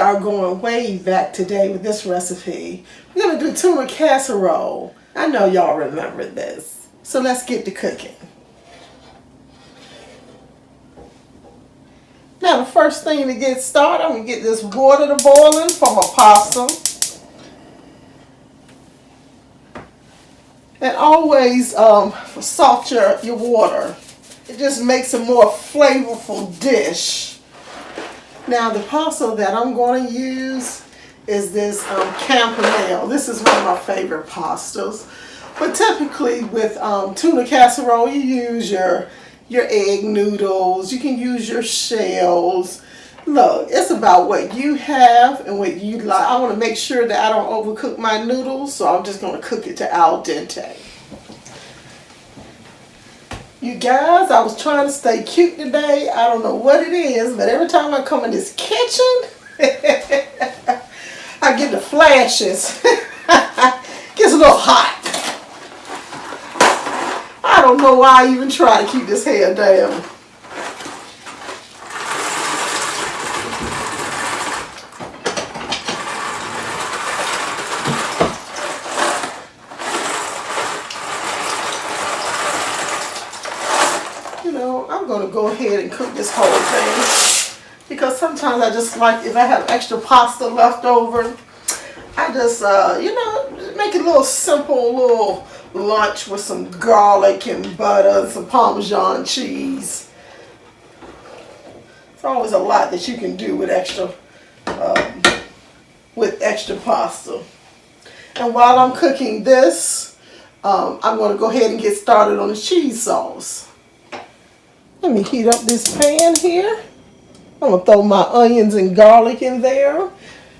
are going way back today with this recipe. We're going to do tuna casserole. I know y'all remember this. So let's get to cooking. Now the first thing to get started, I'm going to get this water to boiling for my pasta. And always salt your water. It just makes a more flavorful dish. Now the pasta that I'm going to use is this campanile. This is one of my favorite pastas. But typically with tuna casserole, you use your egg noodles. You can use your shells. Look, it's about what you have and what you like. I want to make sure that I don't overcook my noodles, so I'm just going to cook it to al dente. You guys, I was trying to stay cute today. I don't know what it is, but every time I come in this kitchen, I get the flashes. Gets a little hot. I don't know why I even try to keep this hair down. You know, I'm going to go ahead and cook this whole thing because sometimes I just like, if I have extra pasta left over, I just, you know, make it a little simple little lunch with some garlic and butter and some Parmesan cheese. It's always a lot that you can do with extra pasta. And while I'm cooking this, I'm going to go ahead and get started on the cheese sauce. Let me heat up this pan here. I'm going to throw my onions and garlic in there.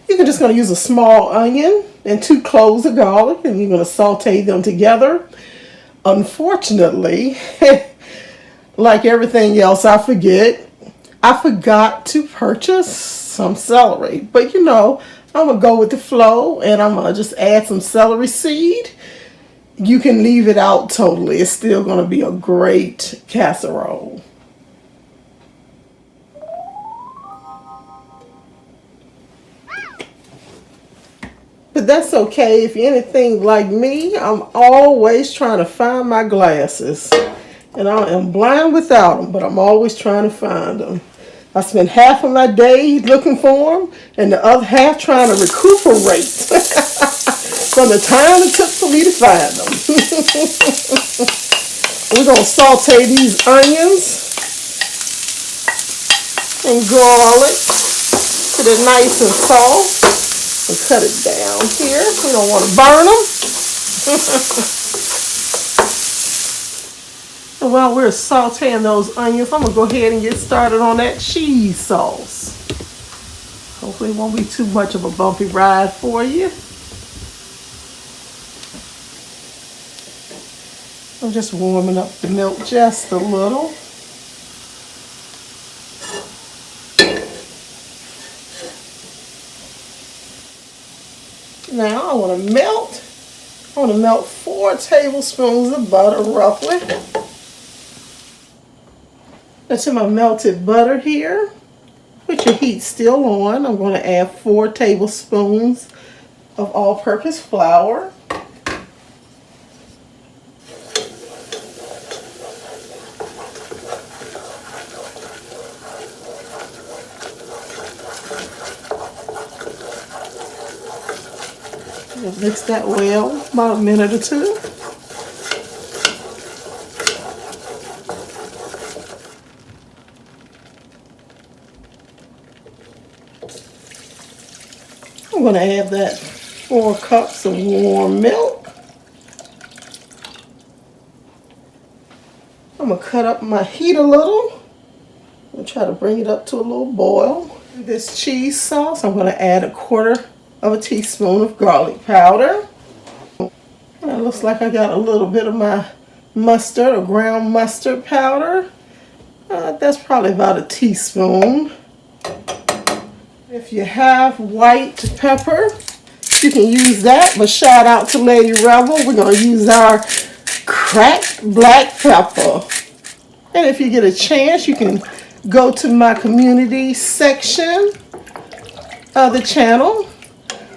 You're just going to use a small onion and 2 cloves of garlic, and you're going to saute them together. Unfortunately, like everything else I forgot to purchase some celery. But you know, I'm going to go with the flow, and I'm going to just add some celery seed. You can leave it out totally. It's still going to be a great casserole. But that's okay. If you're anything like me, I'm always trying to find my glasses. And I am blind without them, but I'm always trying to find them. I spend half of my day looking for them, and the other half trying to recuperate from the time it took for me to find them. We're going to saute these onions and garlic till they're nice and soft. And cut it down here. We don't want to burn them. And while we're sauteing those onions, I'm going to go ahead and get started on that cheese sauce. Hopefully it won't be too much of a bumpy ride for you. I'm just warming up the milk just a little. Now I want to melt 4 tablespoons of butter roughly. Into my melted butter here, put your heat still on. I'm going to add 4 tablespoons of all-purpose flour. Mix that well, about a minute or 2. I'm going to add that 4 cups of warm milk. I'm going to cut up my heat a little and try to bring it up to a little boil. This cheese sauce, I'm going to add 1/4 of a teaspoon of garlic powder. And it looks like I got a little bit of my mustard or ground mustard powder. That's probably about a teaspoon. If you have white pepper, you can use that, but shout out to Lady Rebel. We're going to use our cracked black pepper. And if you get a chance, you can go to my community section the channel,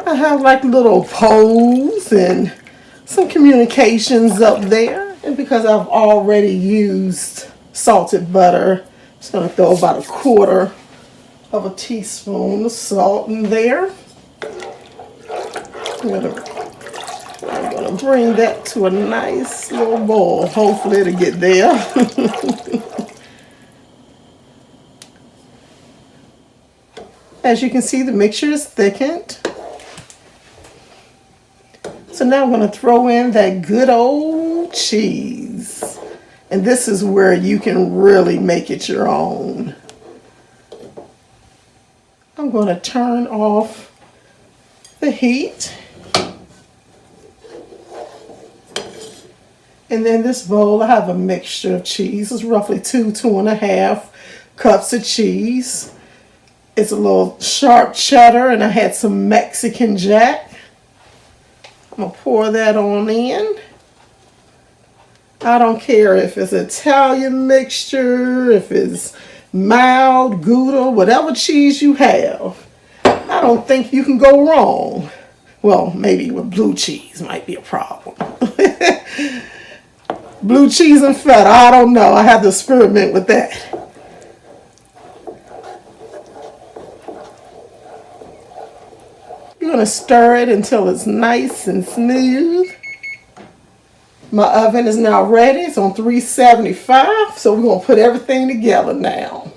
I have like little polls and some communications up there. And because I've already used salted butter, I'm just going to throw about 1/4 of a teaspoon of salt in there. I'm going to bring that to a nice little boil. Hopefully it'll get there. As you can see, the mixture is thickened. So now I'm going to throw in that good old cheese. And this is where you can really make it your own. I'm going to turn off the heat. And then this bowl, I have a mixture of cheese. It's roughly 2.5 cups of cheese. It's a little sharp cheddar, and I had some Mexican Jack. I'm going to pour that on in. I don't care if it's Italian mixture, if it's mild, Gouda, whatever cheese you have. I don't think you can go wrong. Well, maybe with blue cheese might be a problem. Blue cheese and feta, I don't know. I have to experiment with that. You're going to stir it until it's nice and smooth. My oven is now ready. It's on 375. So we're going to put everything together now.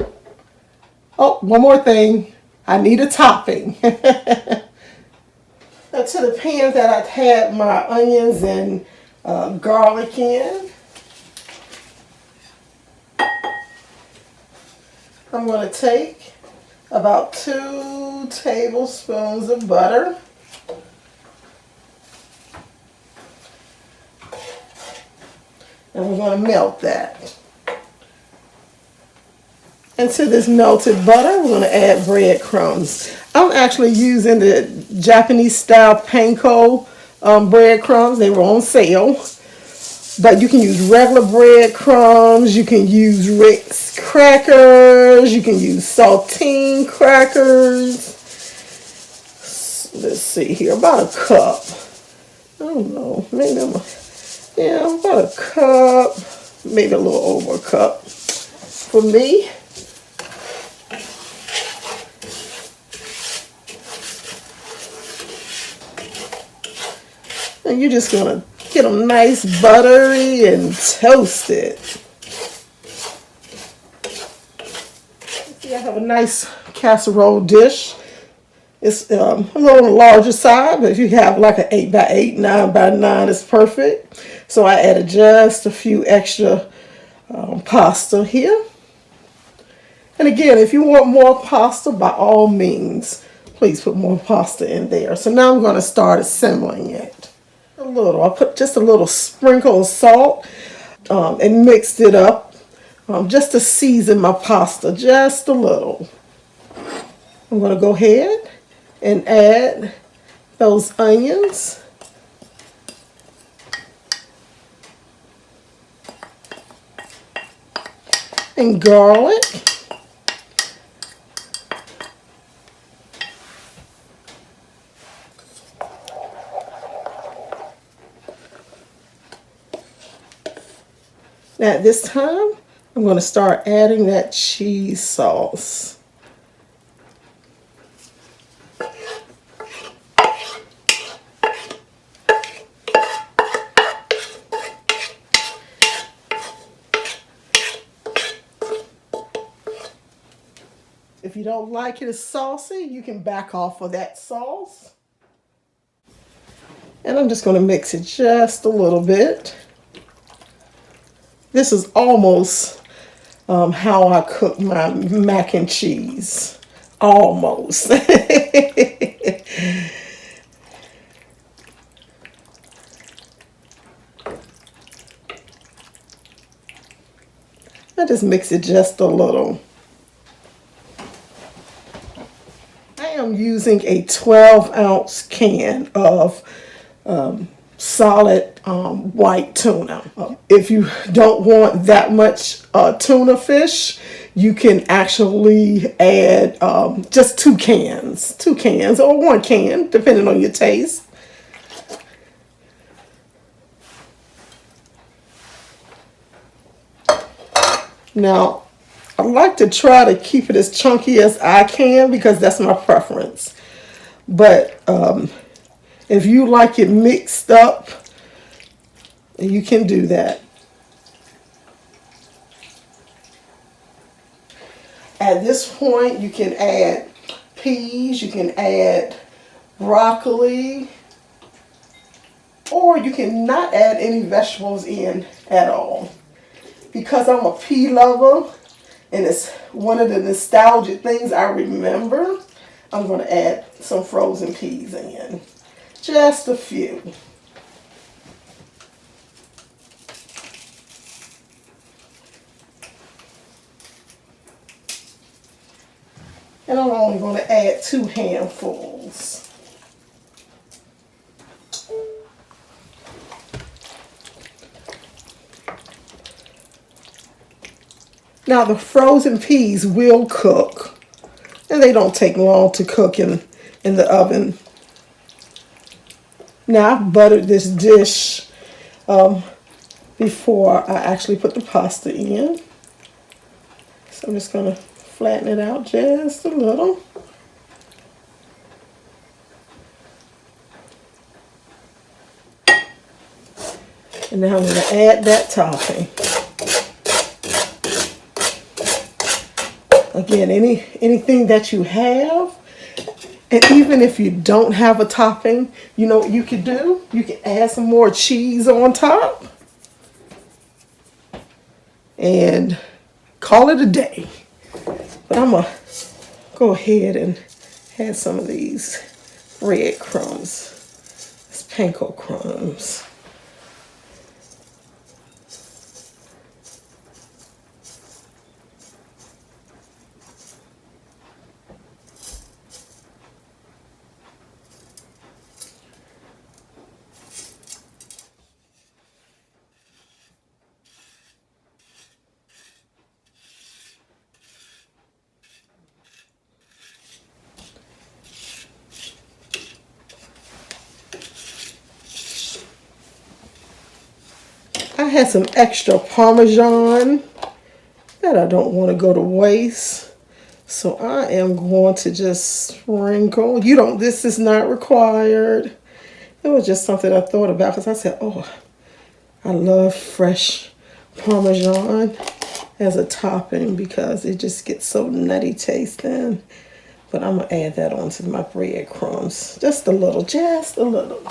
Oh, one more thing. I need a topping. Now to the pan that I've had my onions and garlic in, I'm going to take about 2 tablespoons of butter. And we're going to melt that. And to this melted butter, we're going to add breadcrumbs. I'm actually using the Japanese style panko breadcrumbs. They were on sale. But you can use regular breadcrumbs. You can use Ritz crackers. You can use saltine crackers. Let's see here, about a cup. I don't know, maybe about a cup, maybe a little over a cup for me. And you're just gonna get them nice buttery and toasted. See, I have a nice casserole dish. It's a little on the larger side, but if you have like an 8x8, 9x9, it's perfect. So I added just a few extra pasta here. And again, if you want more pasta, by all means, please put more pasta in there. So now I'm going to start assembling it. A little. I put just a little sprinkle of salt and mixed it up just to season my pasta, just a little. I'm going to go ahead and add those onions. And garlic. Now at this time, I'm going to start adding that cheese sauce. If you don't like it as saucy, you can back off of that sauce. And I'm just going to mix it just a little bit. This is almost how I cook my mac and cheese. Almost. I just mix it just a little. I'm using a 12-ounce can of solid white tuna. If you don't want that much tuna fish, you can actually add just 2 cans or 1 can, depending on your taste. Now, I like to try to keep it as chunky as I can because that's my preference. But if you like it mixed up, you can do that. At this point, you can add peas, you can add broccoli, or you can not add any vegetables in at all. Because I'm a pea lover, and it's one of the nostalgic things I remember, I'm going to add some frozen peas in. Just a few. And I'm only going to add 2 handfuls. Now the frozen peas will cook, and they don't take long to cook in the oven. Now I've buttered this dish before I actually put the pasta in. So I'm just going to flatten it out just a little. And now I'm going to add that topping. Again, anything that you have, and even if you don't have a topping, you know what you could do? You can add some more cheese on top and call it a day. But I'm going to go ahead and add some of these breadcrumbs, these panko crumbs. I had some extra Parmesan that I don't want to go to waste. So I am going to just sprinkle. This is not required. It was just something I thought about because I said, oh, I love fresh Parmesan as a topping because it just gets so nutty tasting. But I'm going to add that onto my breadcrumbs. Just a little, just a little.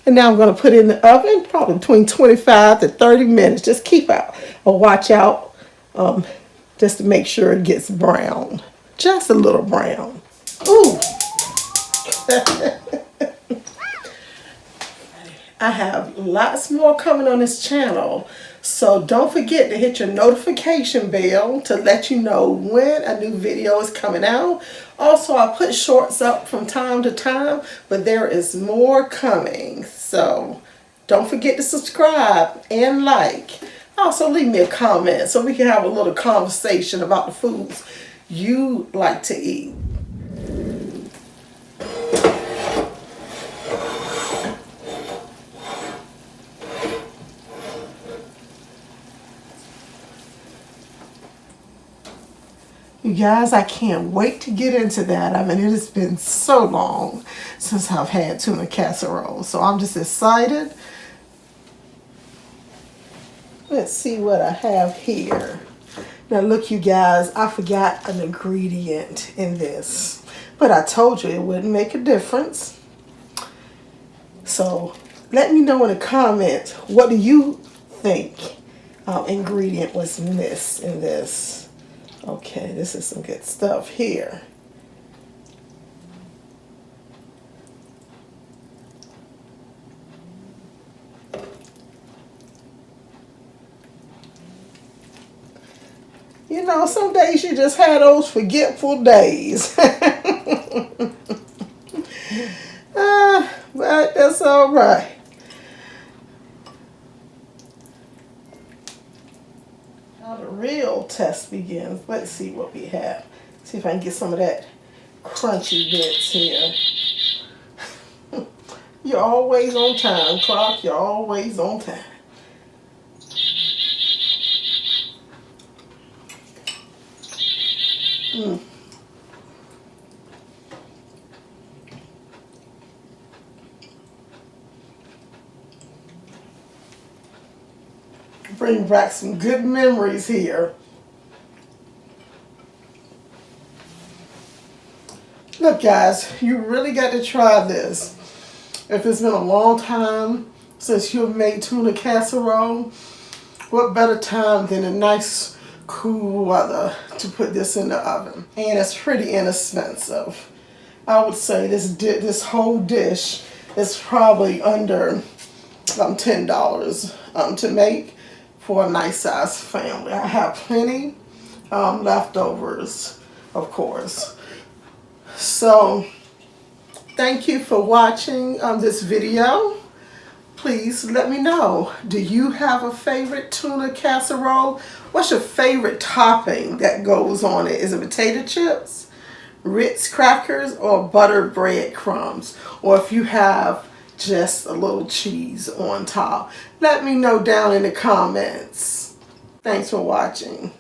And now I'm going to put it in the oven, probably between 25 to 30 minutes. Just keep out or watch out just to make sure it gets brown. Just a little brown. Ooh. I have lots more coming on this channel. So don't forget to hit your notification bell to let you know when a new video is coming out. Also, I put shorts up from time to time, but there is more coming. So don't forget to subscribe and like. Also, leave me a comment so we can have a little conversation about the foods you like to eat. You guys, I can't wait to get into that. I mean, it has been so long since I've had tuna casserole. So I'm just excited. Let's see what I have here. Now look, you guys, I forgot an ingredient in this. But I told you it wouldn't make a difference. So let me know in the comments, what do you think ingredient was missed in this? Okay, this is some good stuff here. You know, some days you just have those forgetful days. But that's all right. The real test begins. Let's see what we have. See if I can get some of that crunchy bits here. You're always on time, clock. You're always on time. Bring back some good memories here. Look, guys, you really got to try this. If it's been a long time since you've made tuna casserole, what better time than a nice cool weather to put this in the oven? And it's pretty inexpensive. I would say this whole dish is probably under $10 to make for a nice sized family. I have plenty leftovers, of course. So thank you for watching this video. Please let me know, do you have a favorite tuna casserole? What's your favorite topping that goes on it? Is it potato chips, Ritz crackers, or buttered bread crumbs? Or if you have just a little cheese on top. Let me know down in the comments. Thanks for watching.